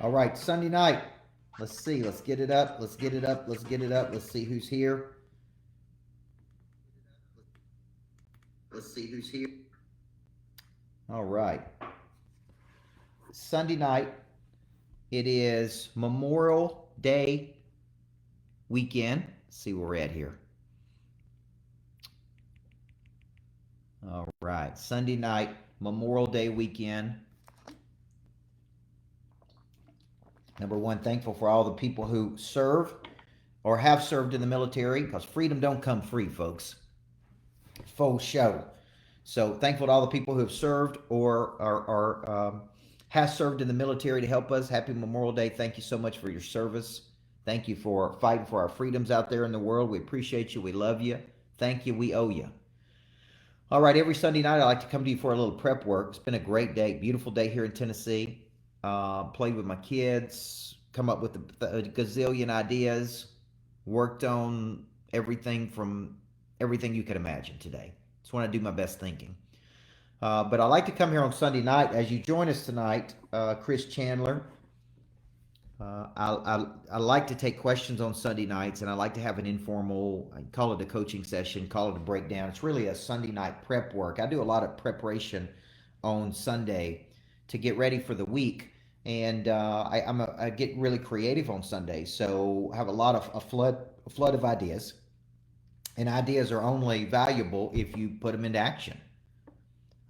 All right, Sunday night. Let's see. Let's get it up. Let's get it up. Let's get it up. Let's see who's here. Let's see who's here. All right. Sunday night. It is Memorial Day weekend. Let's see where we're at here. All right. Sunday night, Memorial Day weekend. Number one, thankful for all the people who serve or have served in the military, because freedom don't come free, folks. Full show. So thankful to all the people who have served or has served in the military to help us. Happy Memorial Day. Thank you so much for your service. Thank you for fighting for our freedoms out there in the world. We appreciate you. We love you. Thank you. We owe you. All right, every Sunday night I like to come to you for a little prep work. It's been a great day, beautiful day here in Tennessee. Played with my kids, come up with a gazillion ideas, worked on everything you could imagine today. Just want to do my best thinking. But I like to come here on Sunday night. As you join us tonight, Chris Chandler, I like to take questions on Sunday nights, and I like to have an informal, I call it a coaching session, call it a breakdown. It's really a Sunday night prep work. I do a lot of preparation on Sunday to get ready for the week, and I get really creative on Sunday, so I have a flood of ideas, and ideas are only valuable if you put them into action.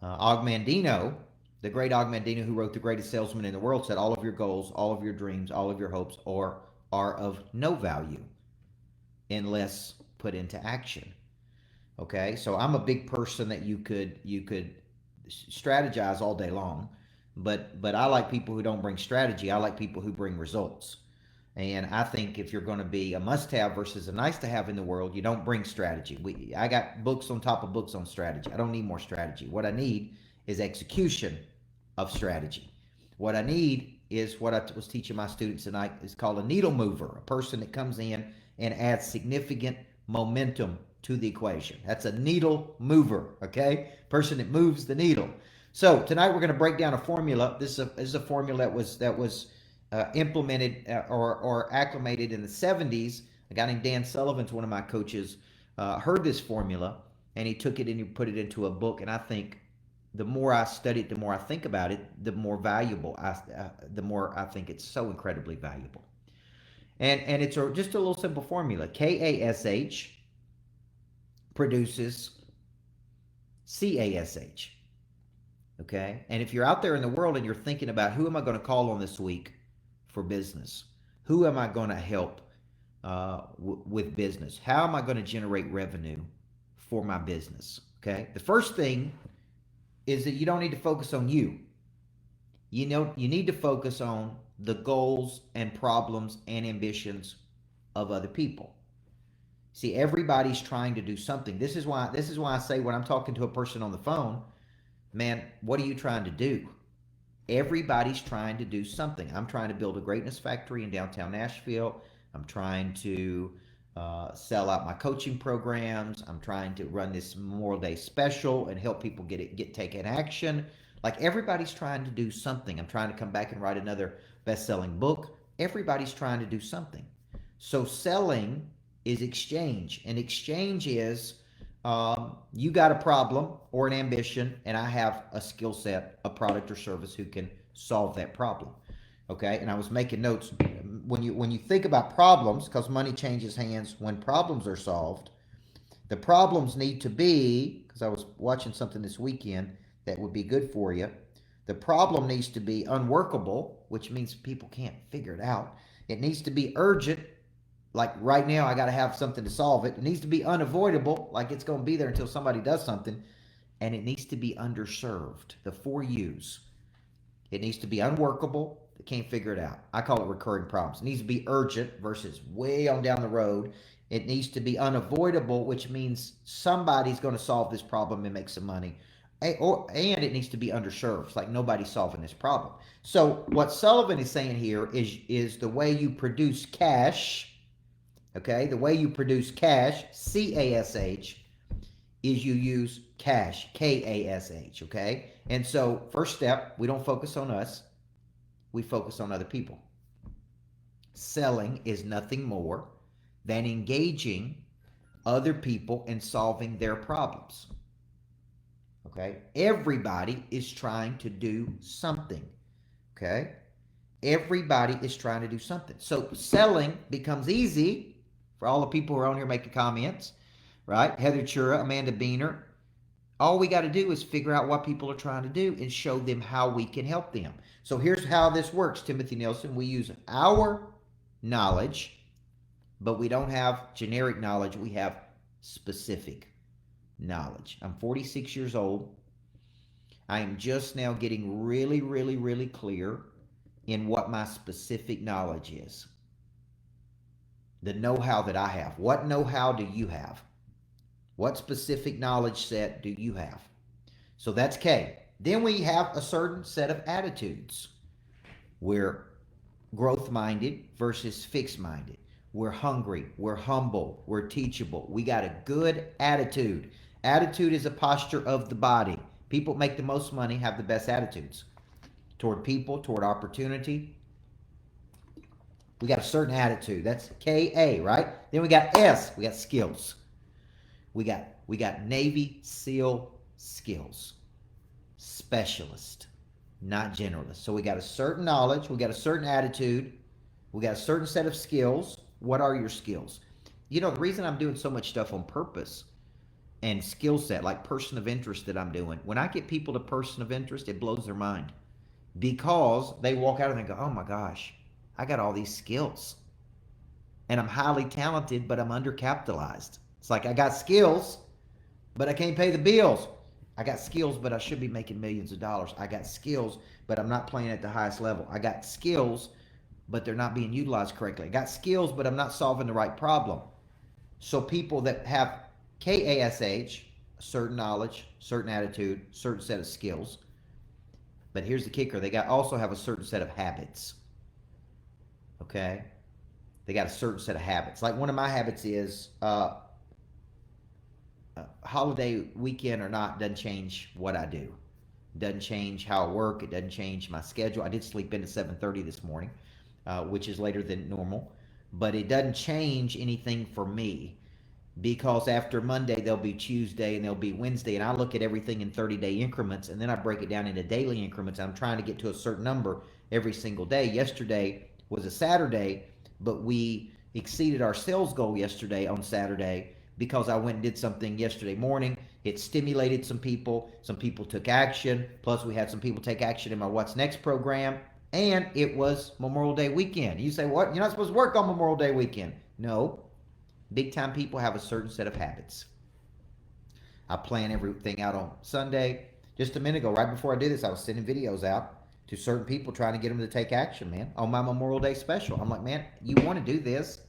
Og Mandino, the great Og Mandino, who wrote The Greatest Salesman in the World, said all of your goals, all of your dreams, all of your hopes are of no value unless put into action. Okay, so I'm a big person that you could strategize all day long, but I like people who don't bring strategy. I like people who bring results. And I think if you're going to be a must-have versus a nice-to-have in the world, you don't bring strategy. I got books on top of books on strategy. I don't need more strategy. What I need is execution of strategy. What I need is what I was teaching my students tonight is called a needle mover, a person that comes in and adds significant momentum to the equation. That's a needle mover, okay? Person that moves the needle. So tonight we're going to break down a formula. This is a formula that was implemented or acclimated in the 70s. A guy named Dan Sullivan's one of my coaches, heard this formula, and he took it and he put it into a book. And I think the more I study it, the more I think about it, the more the more I think it's so incredibly valuable. And it's just a little simple formula. KASH produces CASH. Okay? And if you're out there in the world and you're thinking about who am I going to call on this week for business? Who am I going to help with business? How am I going to generate revenue for my business? Okay? The first thing is that you don't need to focus on you. You need to focus on the goals and problems and ambitions of other people. See, everybody's trying to do something. This is why I say when I'm talking to a person on the phone, man, what are you trying to do? Everybody's trying to do something. I'm trying to build a greatness factory in downtown Nashville. I'm trying to sell out my coaching programs. I'm trying to run this Memorial Day special and help people taking action. Like everybody's trying to do something. I'm trying to come back and write another best-selling book. Everybody's trying to do something. So selling is exchange, and exchange is you got a problem or an ambition, and I have a skill set, a product or service who can solve that problem. Okay, and I was making notes when you think about problems, because money changes hands when problems are solved. The problems need to be, because I was watching something this weekend that would be good for you. The problem needs to be unworkable, which means people can't figure it out. It needs to be urgent, like right now I got to have something to solve it. It needs to be unavoidable, like it's going to be there until somebody does something. And it needs to be underserved, the 4 U's. It needs to be unworkable, they can't figure it out. I call it recurring problems. It needs to be urgent versus way on down the road. It needs to be unavoidable, which means somebody's going to solve this problem and make some money. And it needs to be underserved. It's like nobody's solving this problem. So what Sullivan is saying here is the way you produce cash, okay, the way you produce cash, CASH, is you use cash, KASH, okay? And so first step, we don't focus on us. we focus on other people. Selling is nothing more than engaging other people and solving their problems. Okay? Everybody is trying to do something. Okay? Everybody is trying to do something. So selling becomes easy for all the people who are on here making comments, right? Heather Chura, Amanda Beener. All we got to do is figure out what people are trying to do and show them how we can help them. So here's how this works, Timothy Nelson. We use our knowledge, but we don't have generic knowledge. We have specific knowledge. I'm 46 years old. I am just now getting really, really, really clear in what my specific knowledge is. The know-how that I have. What know-how do you have? What specific knowledge set do you have? So that's K. Then we have a certain set of attitudes. We're growth-minded versus fixed-minded. We're hungry. We're humble. We're teachable. We got a good attitude. Attitude is a posture of the body. People make the most money have the best attitudes toward people, toward opportunity. We got a certain attitude. That's K-A, right? Then we got S. We got skills. We got Navy SEAL skills. Specialist, not generalist. So we got a certain knowledge. We got a certain attitude. We got a certain set of skills. What are your skills? You know, the reason I'm doing so much stuff on purpose and skill set, like person of interest that I'm doing, when I get people to person of interest, it blows their mind. Because they walk out and they go, oh my gosh, I got all these skills. And I'm highly talented, but I'm undercapitalized. It's like I got skills, but I can't pay the bills. I got skills, but I should be making millions of dollars. I got skills, but I'm not playing at the highest level. I got skills, but they're not being utilized correctly. I got skills, but I'm not solving the right problem. So people that have KASH, certain knowledge, certain attitude, certain set of skills. But here's the kicker. They also have a certain set of habits. Okay? They got a certain set of habits. Like one of my habits is holiday weekend or not doesn't change what I do. It doesn't change how I work. It doesn't change my schedule. I did sleep in at 7:30 this morning, which is later than normal. But it doesn't change anything for me because after Monday, there'll be Tuesday and there'll be Wednesday. And I look at everything in 30-day increments and then I break it down into daily increments. I'm trying to get to a certain number every single day. Yesterday was a Saturday, but we exceeded our sales goal yesterday on Saturday because I went and did something yesterday morning. It stimulated some people. Some people took action. Plus, we had some people take action in my What's Next program. And it was Memorial Day weekend. You say, what? You're not supposed to work on Memorial Day weekend. No. Big time people have a certain set of habits. I plan everything out on Sunday. Just a minute ago, right before I did this, I was sending videos out to certain people trying to get them to take action, man, on my Memorial Day special. I'm like, man, you want to do this?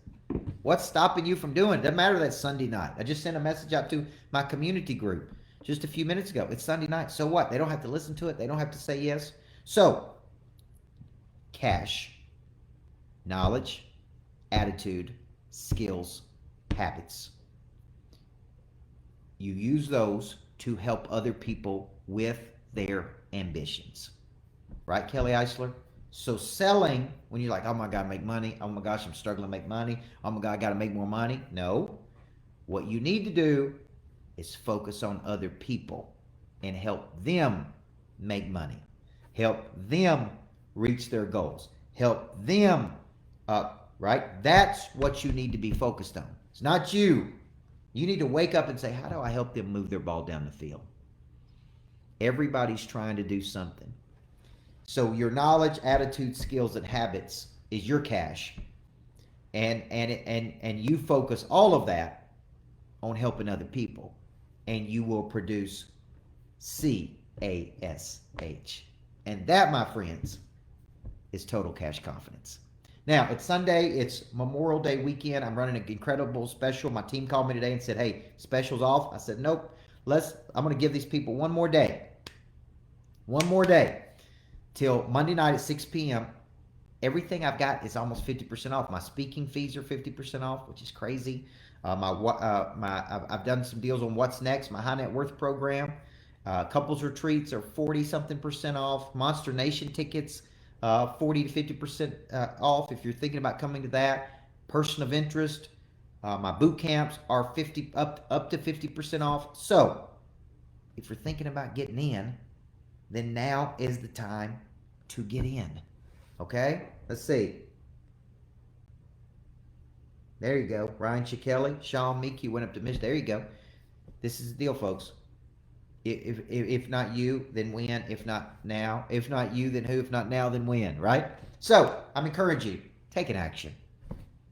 What's stopping you from doing it? Doesn't matter that's Sunday night. I just sent a message out to my community group just a few minutes ago. It's Sunday night. So what? They don't have to listen to it. They don't have to say yes. So, KASH, knowledge, attitude, skills, habits. You use those to help other people with their ambitions. Right, Kelly Eisler? So selling, when you're like, oh my God, make money. Oh my gosh, I'm struggling to make money. Oh my God, I got to make more money. No. What you need to do is focus on other people and help them make money. Help them reach their goals. Help them up, right? That's what you need to be focused on. It's not you. You need to wake up and say, how do I help them move their ball down the field? Everybody's trying to do something. So your knowledge, attitude, skills, and habits is your KASH. And you focus all of that on helping other people. And you will produce CASH. And that, my friends, is total cash confidence. Now, it's Sunday. It's Memorial Day weekend. I'm running an incredible special. My team called me today and said, hey, special's off. I said, nope. I'm going to give these people one more day. One more day. Till Monday night at 6 p.m. Everything I've got is almost 50% off. My speaking fees are 50% off, which is crazy. I've done some deals on What's Next, my high net worth program. Couples retreats are 40-something% off. Monster Nation tickets 40 to 50% off if you're thinking about coming to that. Person of interest, my boot camps are 50 up to 50% off. So if you're thinking about getting in, then now is the time to get in. Okay? Let's see. There you go. Ryan Chikelli, Sean Meek, you went up to Michigan. There you go. This is the deal, folks. If not you, then when? If not now, if not you, then who? If not now, then when? Right? So I'm encouraging you. Take an action.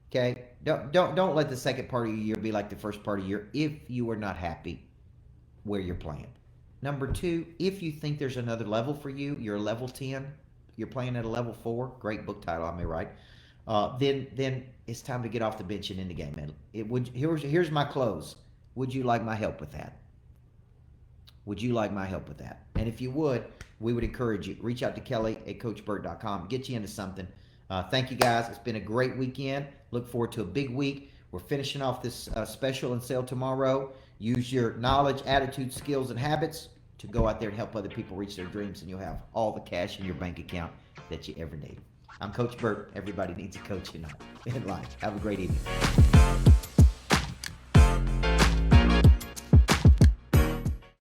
Okay? Don't let the second part of your year be like the first part of your year if you are not happy where you're playing. Number two, if you think there's another level for you, you're a level 10, you're playing at a level 4, great book title, I may write. Then it's time to get off the bench and in the game. Man, here's my close. Would you like my help with that? Would you like my help with that? And if you would, we would encourage you. Reach out to Kelly at CoachBurt.com. Get you into something. Thank you guys. It's been a great weekend. Look forward to a big week. We're finishing off this special and sale tomorrow. Use your knowledge, attitude, skills, and habits to go out there and help other people reach their dreams, and you'll have all the cash in your bank account that you ever need. I'm Coach Burt. Everybody needs a coach in life. Have a great evening.